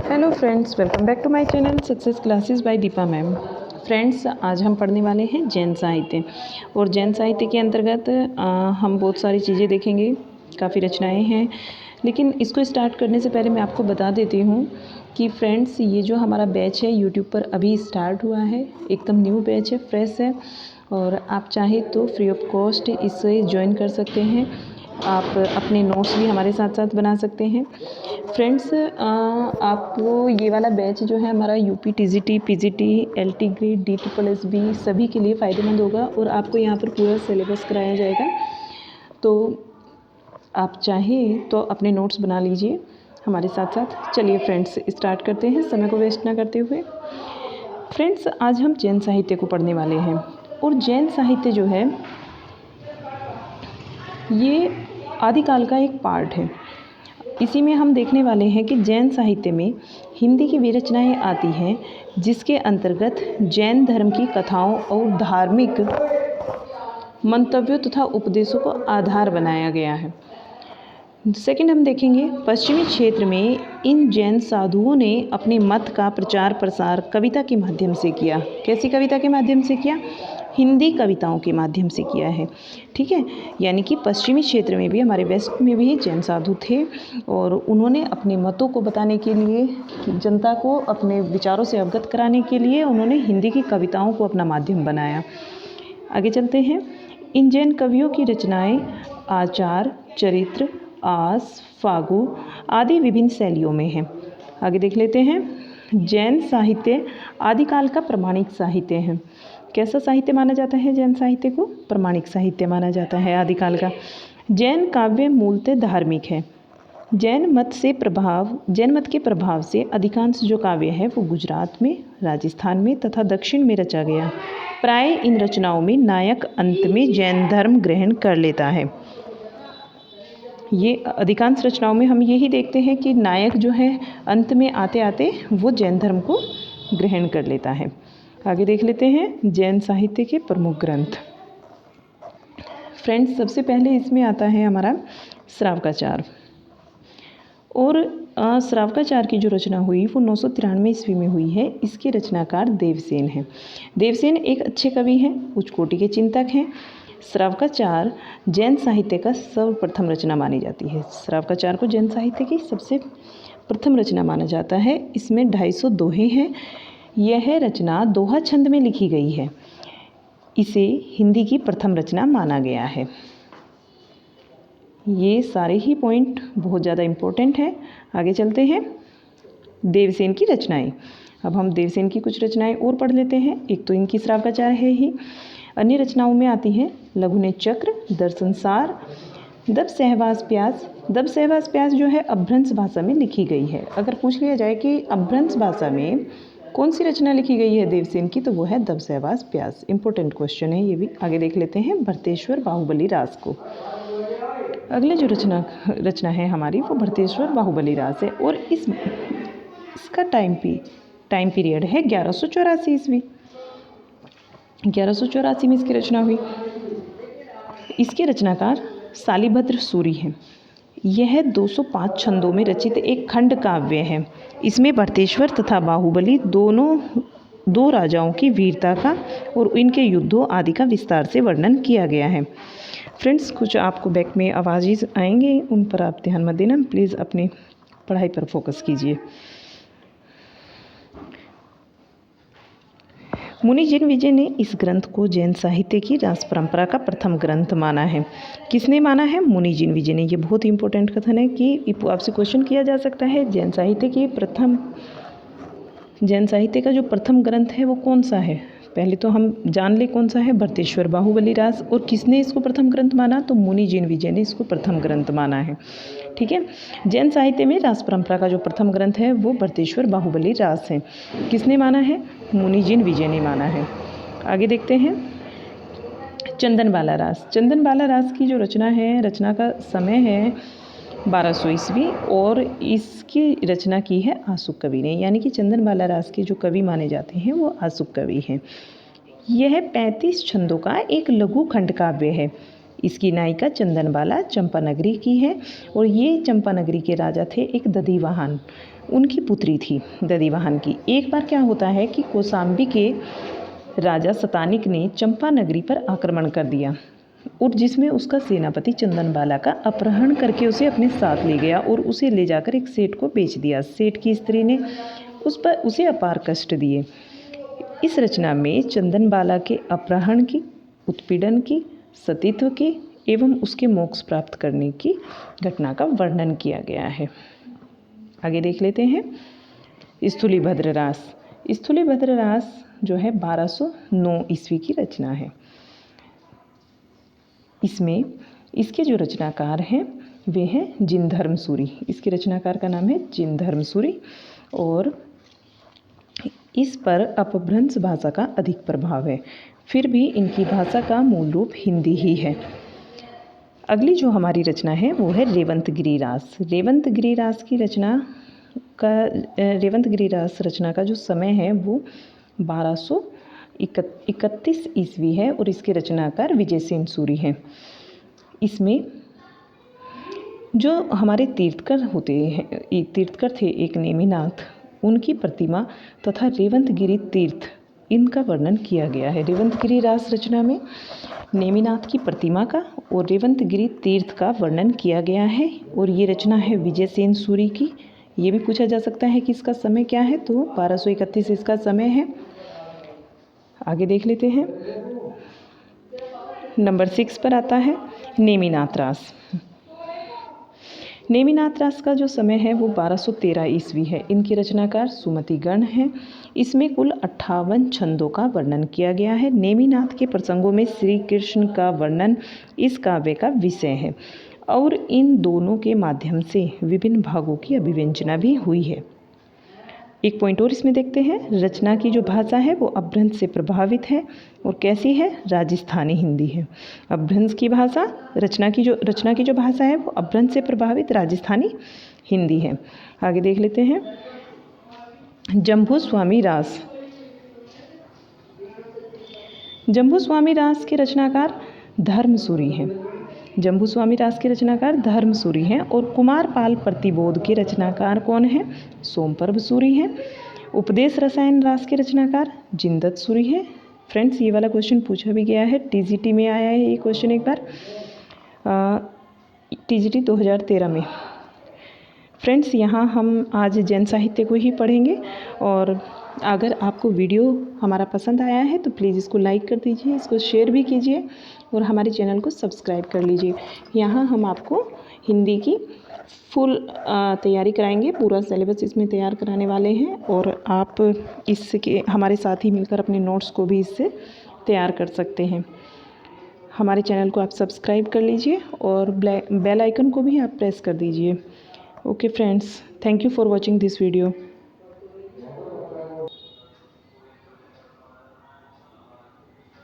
Hello friends, welcome back to my channel success classes by Deepa ma'am. Friends, आज हम पढ़ने वाले हैं जैन साहित्य। और जैन साहित्य के अंतर्गत हम बहुत सारी चीज़ें देखेंगे, काफ़ी रचनाएं हैं। लेकिन इसको स्टार्ट करने से पहले मैं आपको बता देती हूँ कि फ्रेंड्स, ये जो हमारा बैच है यूट्यूब पर अभी स्टार्ट हुआ है, एकदम न्यू बैच है, फ्रेश है। और आप चाहे तो फ्री ऑफ कॉस्ट इसे ज्वाइन कर सकते हैं। आप अपने नोट्स भी हमारे साथ साथ बना सकते हैं। फ्रेंड्स, आपको ये वाला बैच जो है हमारा UP TGT, PGT, LT grade, DSSB सभी के लिए फ़ायदेमंद होगा। और आपको यहाँ पर पूरा सिलेबस कराया जाएगा। तो आप चाहें तो अपने नोट्स बना लीजिए हमारे साथ साथ। चलिए फ्रेंड्स, स्टार्ट करते हैं समय को वेस्ट ना करते हुए। फ्रेंड्स, आज हम जैन साहित्य को पढ़ने वाले हैं। और जैन साहित्य जो है ये आदिकाल का एक पार्ट है। इसी में हम देखने वाले हैं कि जैन साहित्य में हिंदी की वे रचनाएँ आती हैं जिसके अंतर्गत जैन धर्म की कथाओं और धार्मिक मंतव्यों तथा उपदेशों को आधार बनाया गया है। सेकंड, हम देखेंगे पश्चिमी क्षेत्र में इन जैन साधुओं ने अपने मत का प्रचार प्रसार कविता के माध्यम से किया। कैसी कविता के माध्यम से किया? हिंदी कविताओं के माध्यम से किया है। ठीक है, यानी कि पश्चिमी क्षेत्र में भी, हमारे वेस्ट में भी जैन साधु थे और उन्होंने अपने मतों को बताने के लिए, जनता को अपने विचारों से अवगत कराने के लिए उन्होंने हिंदी की कविताओं को अपना माध्यम बनाया। आगे चलते हैं। इन जैन कवियों की रचनाएं आचार, चरित्र, आस, फागु आदि विभिन्न शैलियों में हैं। आगे देख लेते हैं। जैन साहित्य आदिकाल का प्रमाणिक साहित्य है। कैसा साहित्य माना जाता है जैन साहित्य को? प्रमाणिक साहित्य माना जाता है आदिकाल का। जैन काव्य मूलतः धार्मिक है। जैन मत के प्रभाव से अधिकांश जो काव्य है वो गुजरात में, राजस्थान में तथा दक्षिण में रचा गया। प्राय इन रचनाओं में नायक अंत में जैन धर्म ग्रहण कर लेता है। ये अधिकांश रचनाओं में हम यही देखते हैं कि नायक जो है अंत में आते आते वो जैन धर्म को ग्रहण कर लेता है। आगे देख लेते हैं जैन साहित्य के प्रमुख ग्रंथ। फ्रेंड्स, सबसे पहले इसमें आता है हमारा श्रावकाचार। और श्रावकाचार की जो रचना हुई वो 993 ईस्वी में हुई है। इसके रचनाकार देवसेन हैं। देवसेन एक अच्छे कवि हैं, उच्च कोटि के चिंतक हैं। श्रावकाचार जैन साहित्य का सर्वप्रथम रचना मानी जाती है। श्रावकाचार को जैन साहित्य की सबसे प्रथम रचना माना जाता है। इसमें 250 दोहे हैं। यह रचना दोहा छंद में लिखी गई है। इसे हिंदी की प्रथम रचना माना गया है। ये सारे ही पॉइंट बहुत ज़्यादा इम्पोर्टेंट है। आगे चलते हैं। देवसेन की रचनाएं। अब हम देवसेन की कुछ रचनाएं और पढ़ लेते हैं। एक तो इनकी श्रावकाचार है ही, अन्य रचनाओं में आती हैं लघुने चक्र, दर्शनसार, दब सहवास प्यास। दब सहवास प्यास जो है अभ्रंश भाषा में लिखी गई है। अगर पूछ लिया जाए कि अभ्रंश भाषा में कौन सी रचना लिखी गई है देवसेन की, तो वो है दब सहवास प्यास। इंपॉर्टेंट क्वेश्चन है ये भी। आगे देख लेते हैं भरतेश्वर बाहुबली रास को। अगले जो रचना है हमारी वो भरतेश्वर बाहुबली रास है। और इसका टाइम पीरियड है 1184 ईस्वी। 1184 में इसकी रचना हुई। इसके रचनाकार शालिभद्र सूरी हैं। यह 205 छंदों में रचित एक खंड काव्य है। इसमें भरतेश्वर तथा बाहुबली दो राजाओं की वीरता का और इनके युद्धों आदि का विस्तार से वर्णन किया गया है। फ्रेंड्स, कुछ आपको बैक में आवाज़ आएंगे, उन पर आप ध्यान मत देना। प्लीज़ अपनी पढ़ाई पर फोकस कीजिए। मुनि जिन विजय ने इस ग्रंथ को जैन साहित्य की रास परंपरा का प्रथम ग्रंथ माना है। किसने माना है? मुनि जिन विजय ने। ये बहुत ही इंपॉर्टेंट कथन है कि आपसे क्वेश्चन किया जा सकता है जैन साहित्य का जो प्रथम ग्रंथ है वो कौन सा है। पहले तो हम जान ले कौन सा है, भरतेश्वर बाहुबली रास। और किसने इसको प्रथम ग्रंथ माना? तो मुनि जिन विजय ने इसको प्रथम ग्रंथ माना है। ठीक है, जैन साहित्य में रास परंपरा का जो प्रथम ग्रंथ है वो भरतेश्वर बाहुबली रास है। किसने माना है? मुनि जिन विजय ने माना है। आगे देखते हैं चंदनबाला रास। चंदनबाला रास की जो रचना का समय है 1200 ईस्वी। और इसकी रचना की है आसुक कवि ने। यानी कि चंदनबाला रास के जो कवि माने जाते हैं वो आसुक कवि हैं। यह 35 छंदों का एक लघु खंड काव्य है। इसकी नायिका चंदनबाला चंपानगरी की है और ये चंपानगरी के राजा थे एक दधिवाहन, उनकी पुत्री थी दधिवाहन की। एक बार क्या होता है कि कौशाम्बी के राजा सतानिक ने चंपानगरी पर आक्रमण कर दिया और जिसमें उसका सेनापति चंदनबाला का अपहरण करके उसे अपने साथ ले गया और उसे ले जाकर एक सेठ को बेच दिया। सेठ की स्त्री ने उसे अपार कष्ट दिए। इस रचना में चंदनबाला के अपहरण की, उत्पीड़न की, सतीत्व की एवं उसके मोक्ष प्राप्त करने की घटना का वर्णन किया गया है। आगे देख लेते हैं स्थूलीभद्र रास। स्थूलीभद्र रास जो है 1209 ईस्वी की रचना है। इसमें इसके जो रचनाकार हैं वे हैं जिनधर्म सूरी। इसके रचनाकार का नाम है जिनधर्म सूरी और इस पर अपभ्रंश भाषा का अधिक प्रभाव है। फिर भी इनकी भाषा का मूल रूप हिंदी ही है। अगली जो हमारी रचना है वो है रेवंतगिरी रास। रेवंतगिरी रास रचना का जो समय है वो 1231 ईस्वी है और इसके रचनाकार विजयसेन सूरी हैं। इसमें जो हमारे तीर्थकर थे एक नेमिनाथ, उनकी प्रतिमा तथा रेवंतगिरी तीर्थ इनका वर्णन किया गया है। रेवंतगिरी रास रचना में नेमिनाथ की प्रतिमा का और रेवंतगिरी तीर्थ का वर्णन किया गया है और ये रचना है विजयसेन सूरी की। ये भी पूछा जा सकता है कि इसका समय क्या है, तो 1231 इसका समय है। आगे देख लेते हैं। नंबर 6 पर आता है नेमिनाथ रास। नेमिनाथ रास का जो समय है वो 1213 ईस्वी है। इनके रचनाकार सुमति गण हैं। इसमें कुल 58 छंदों का वर्णन किया गया है। नेमिनाथ के प्रसंगों में श्री कृष्ण का वर्णन इस काव्य का विषय है और इन दोनों के माध्यम से विभिन्न भागों की अभिव्यंजना भी हुई है। एक पॉइंट और इसमें देखते हैं। रचना की जो भाषा है वो अपभ्रंश से प्रभावित है और कैसी है, राजस्थानी हिंदी है। अपभ्रंश की भाषा, रचना की जो भाषा है वो अपभ्रंश से प्रभावित राजस्थानी हिंदी है। आगे देख लेते हैं जम्बूस्वामी रास। जम्बूस्वामी रास के रचनाकार धर्मसूरी हैं। जम्बूस्वामी रास के रचनाकार धर्मसूरी हैं और कुमारपाल प्रतिबोध के रचनाकार कौन हैं, सोमपर्व सूरी हैं। उपदेश रसायन रास के रचनाकार जिनदत्त सूरी हैं। फ्रेंड्स, ये वाला क्वेश्चन पूछा भी गया है, टीजीटी में आया है ये क्वेश्चन एक बार, टीजीटी 2013 में। फ्रेंड्स, यहाँ हम आज जैन साहित्य को ही पढ़ेंगे और अगर आपको वीडियो हमारा पसंद आया है तो प्लीज़ इसको लाइक कर दीजिए, इसको शेयर भी कीजिए और हमारे चैनल को सब्सक्राइब कर लीजिए। यहाँ हम आपको हिंदी की फुल तैयारी कराएंगे, पूरा सिलेबस इसमें तैयार कराने वाले हैं और आप इसके हमारे साथ ही मिलकर अपने नोट्स को भी इससे तैयार कर सकते हैं। हमारे चैनल को आप सब्सक्राइब कर लीजिए और बेल आइकन को भी आप प्रेस कर दीजिए। Okay friends, thank you for watching this video.